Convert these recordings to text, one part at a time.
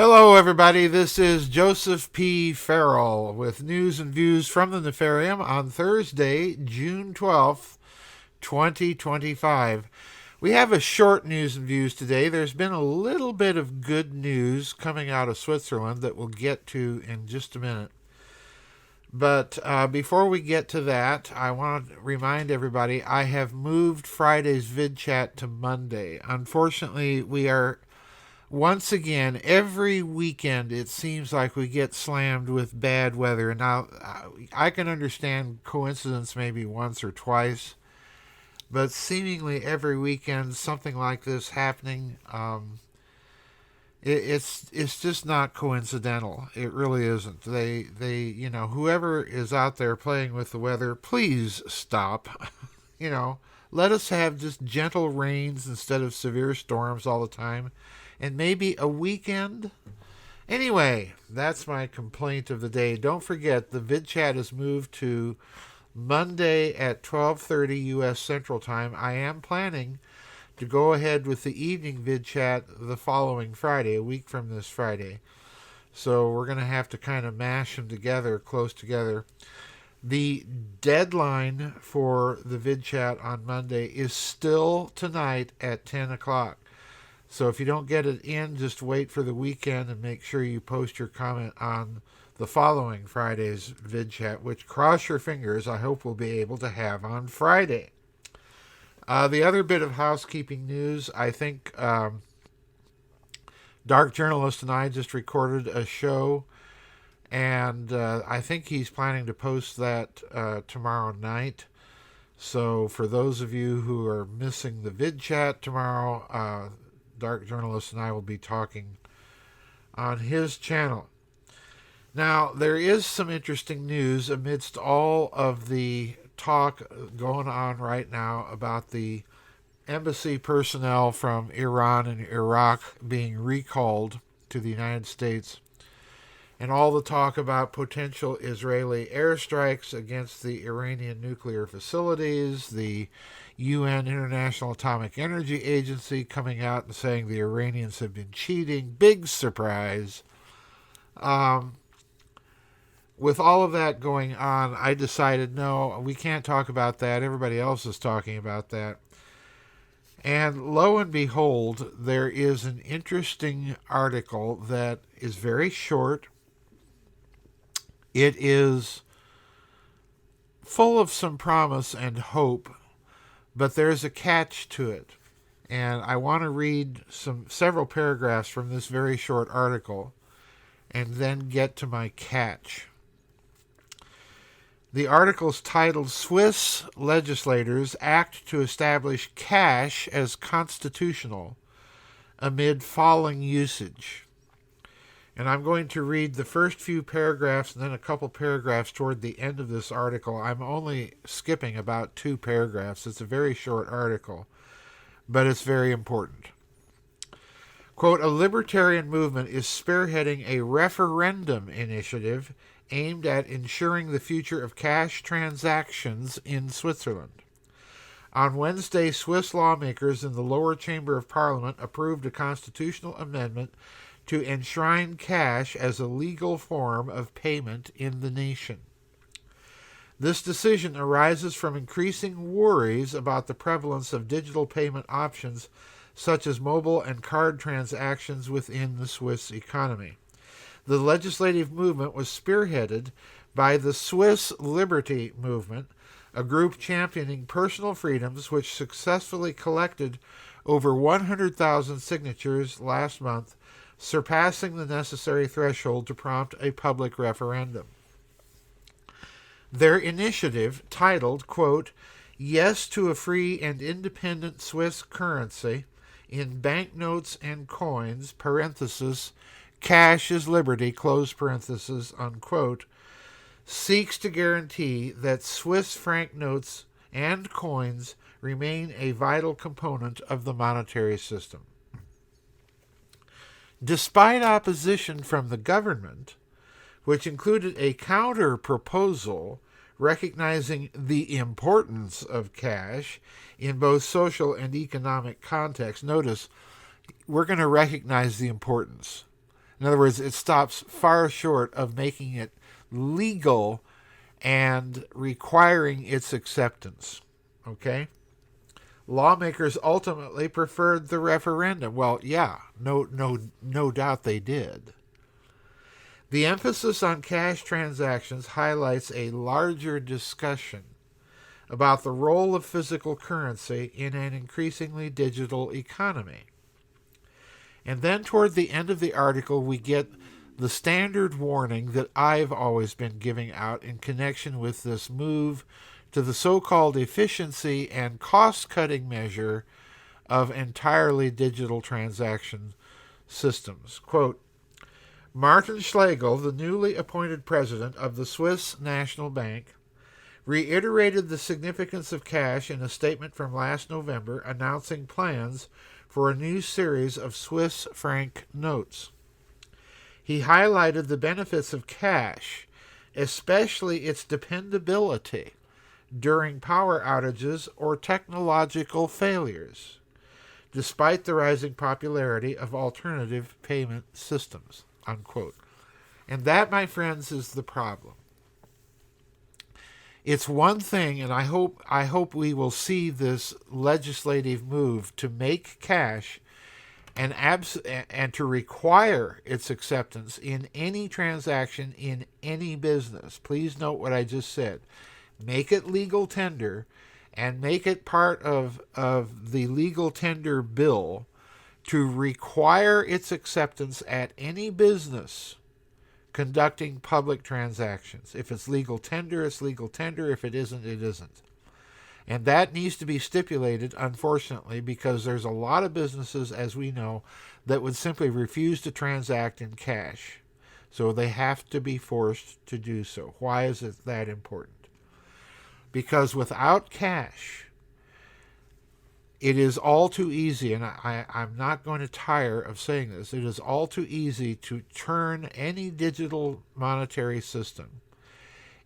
Hello, everybody. This is Joseph P. Farrell with news and views from the Nefarium on Thursday, June 12th, 2025. We have a short news and views today. There's been a little bit of good news coming out of Switzerland that we'll get to in just a minute. But before we get to that, I want to remind everybody I have moved Friday's vid chat to Monday. Unfortunately, we are once again, every weekend it seems like we get slammed with bad weather. Now, I can understand coincidence maybe once or twice, but seemingly every weekend something like this happening. It's just not coincidental. It really isn't. Whoever is out there playing with the weather, please stop. Let us have just gentle rains instead of severe storms all the time, and maybe a weekend. Anyway, that's my complaint of the day. Don't forget, the vid chat is moved to Monday at 12:30 U.S. Central Time. I am planning to go ahead with the evening vid chat the following Friday, a week from this Friday. So we're going to have to kind of mash them together, close together. The deadline for the vid chat on Monday is still tonight at 10 o'clock. So if you don't get it in, just wait for the weekend and make sure you post your comment on the following Friday's vid chat, which, cross your fingers, I hope we'll be able to have on Friday. The other bit of housekeeping news, I think Dark Journalist and I just recorded a show, and I think he's planning to post that tomorrow night. So for those of you who are missing the vid chat tomorrow, Dark Journalist and I will be talking on his channel. Now, there is some interesting news amidst all of the talk going on right now about the embassy personnel from Iran and Iraq being recalled to the United States, and all the talk about potential Israeli airstrikes against the Iranian nuclear facilities, the UN International Atomic Energy Agency coming out and saying the Iranians have been cheating. Big surprise. With all of that going on, I decided, no, we can't talk about that. Everybody else is talking about that. And lo and behold, there is an interesting article that is very short. It is full of some promise and hope, but there's a catch to it. And I want to read several paragraphs from this very short article and then get to my catch. The article's titled, Swiss Legislators Act to Establish Cash as Constitutional Amid Falling Usage. And I'm going to read the first few paragraphs and then a couple paragraphs toward the end of this article. I'm only skipping about 2 paragraphs. It's a very short article, but it's very important. Quote, a libertarian movement is spearheading a referendum initiative aimed at ensuring the future of cash transactions in Switzerland. On Wednesday, Swiss lawmakers in the lower chamber of parliament approved a constitutional amendment to enshrine cash as a legal form of payment in the nation. This decision arises from increasing worries about the prevalence of digital payment options such as mobile and card transactions within the Swiss economy. The legislative movement was spearheaded by the Swiss Liberty Movement, a group championing personal freedoms which successfully collected over 100,000 signatures last month, surpassing the necessary threshold to prompt a public referendum. Their initiative, titled, quote, Yes to a Free and Independent Swiss Currency in Banknotes and Coins, parenthesis, Cash is Liberty, close parenthesis, unquote, seeks to guarantee that Swiss franc notes and coins remain a vital component of the monetary system. Despite opposition from the government, which included a counter-proposal recognizing the importance of cash in both social and economic contexts. Notice, we're going to recognize the importance. In other words, it stops far short of making it legal and requiring its acceptance. Okay? Lawmakers ultimately preferred the referendum. Well, yeah, no doubt they did. The emphasis on cash transactions highlights a larger discussion about the role of physical currency in an increasingly digital economy. And then toward the end of the article, we get the standard warning that I've always been giving out in connection with this move to the so-called efficiency and cost-cutting measure of entirely digital transaction systems. Quote, Martin Schlegel, the newly appointed president of the Swiss National Bank, reiterated the significance of cash in a statement from last November announcing plans for a new series of Swiss franc notes. He highlighted the benefits of cash, especially its dependability during power outages or technological failures, despite the rising popularity of alternative payment systems, unquote. And that, my friends, is the problem. It's one thing, and I hope we will see this legislative move to make cash and to require its acceptance in any transaction in any business. Please note what I just said. Make it legal tender and make it part of the legal tender bill to require its acceptance at any business conducting public transactions. If it's legal tender, it's legal tender. If it isn't, it isn't. And that needs to be stipulated, unfortunately, because there's a lot of businesses, as we know, that would simply refuse to transact in cash. So they have to be forced to do so. Why is it that important? Because without cash, it is all too easy, and I'm not going to tire of saying this, it is all too easy to turn any digital monetary system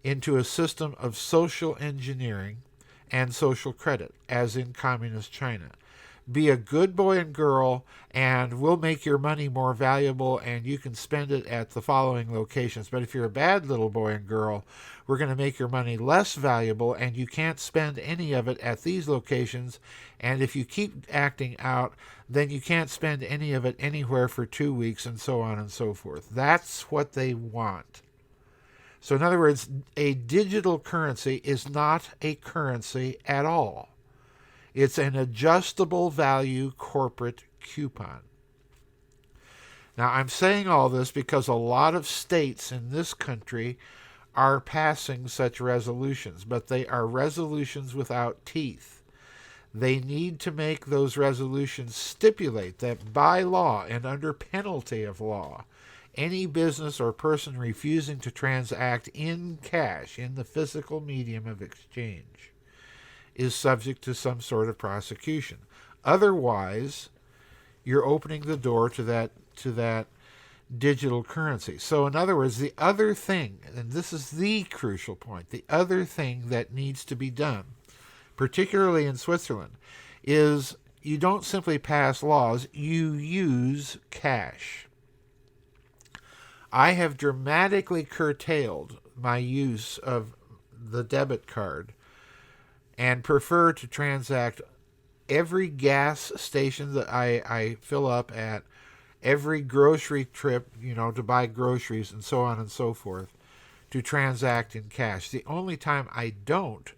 into a system of social engineering and social credit, as in communist China. Be a good boy and girl, and we'll make your money more valuable, and you can spend it at the following locations. But if you're a bad little boy and girl, we're going to make your money less valuable, and you can't spend any of it at these locations. And if you keep acting out, then you can't spend any of it anywhere for 2 weeks, and so on and so forth. That's what they want. So in other words, a digital currency is not a currency at all. It's an adjustable value corporate coupon. Now, I'm saying all this because a lot of states in this country are passing such resolutions, but they are resolutions without teeth. They need to make those resolutions stipulate that by law and under penalty of law, any business or person refusing to transact in cash, in the physical medium of exchange, is subject to some sort of prosecution. Otherwise, you're opening the door to that digital currency. So in other words, the other thing, and this is the crucial point, the other thing that needs to be done, particularly in Switzerland, is you don't simply pass laws, you use cash. I have dramatically curtailed my use of the debit card and prefer to transact every gas station that I fill up at, every grocery trip, to buy groceries and so on and so forth, to transact in cash. The only time I don't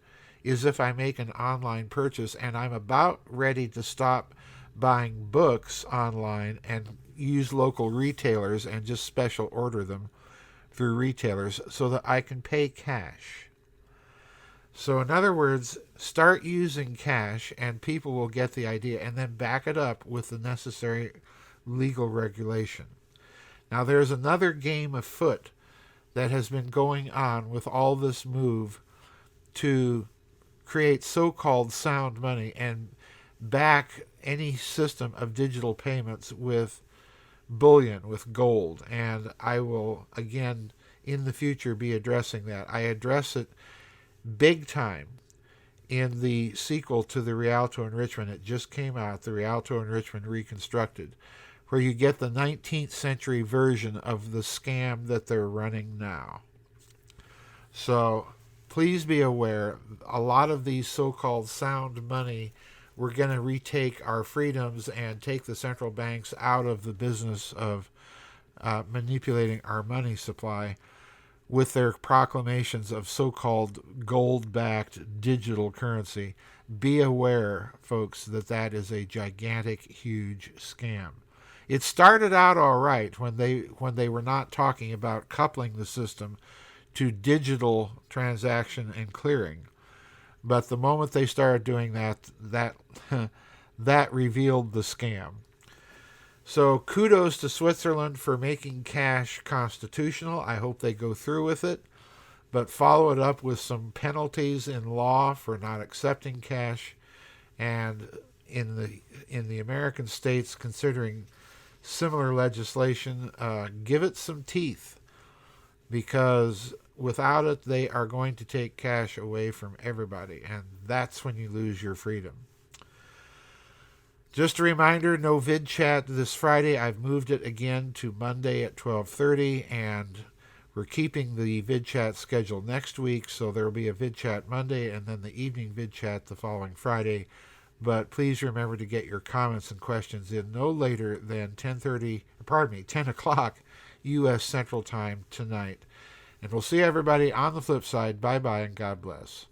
is if I make an online purchase and I'm about ready to stop buying books online and use local retailers and just special order them through retailers so that I can pay cash. So in other words, start using cash and people will get the idea, and then back it up with the necessary legal regulation. Now there's another game afoot that has been going on with all this move to create so-called sound money and back any system of digital payments with bullion, with gold. And I will, again, in the future be addressing that. I address it big time in the sequel to the Rialto Enrichment. It just came out, the Rialto Enrichment Reconstructed, where you get the 19th century version of the scam that they're running now. So please be aware, a lot of these so-called sound money, we're going to retake our freedoms and take the central banks out of the business of manipulating our money supply with their proclamations of so-called gold-backed digital currency. Be aware, folks, that that is a gigantic, huge scam. It started out all right when they were not talking about coupling the system to digital transaction and clearing. But the moment they started doing that that revealed the scam. So kudos to Switzerland for making cash constitutional. I hope they go through with it, but follow it up with some penalties in law for not accepting cash, and in the American states considering similar legislation, give it some teeth, because without it they are going to take cash away from everybody, and that's when you lose your freedom. Just a reminder, no vid chat this Friday. I've moved it again to Monday at 12:30, and we're keeping the vid chat schedule next week, so there will be a vid chat Monday and then the evening vid chat the following Friday. But please remember to get your comments and questions in no later than 10 o'clock U.S. Central Time tonight. And we'll see everybody on the flip side. Bye-bye, and God bless.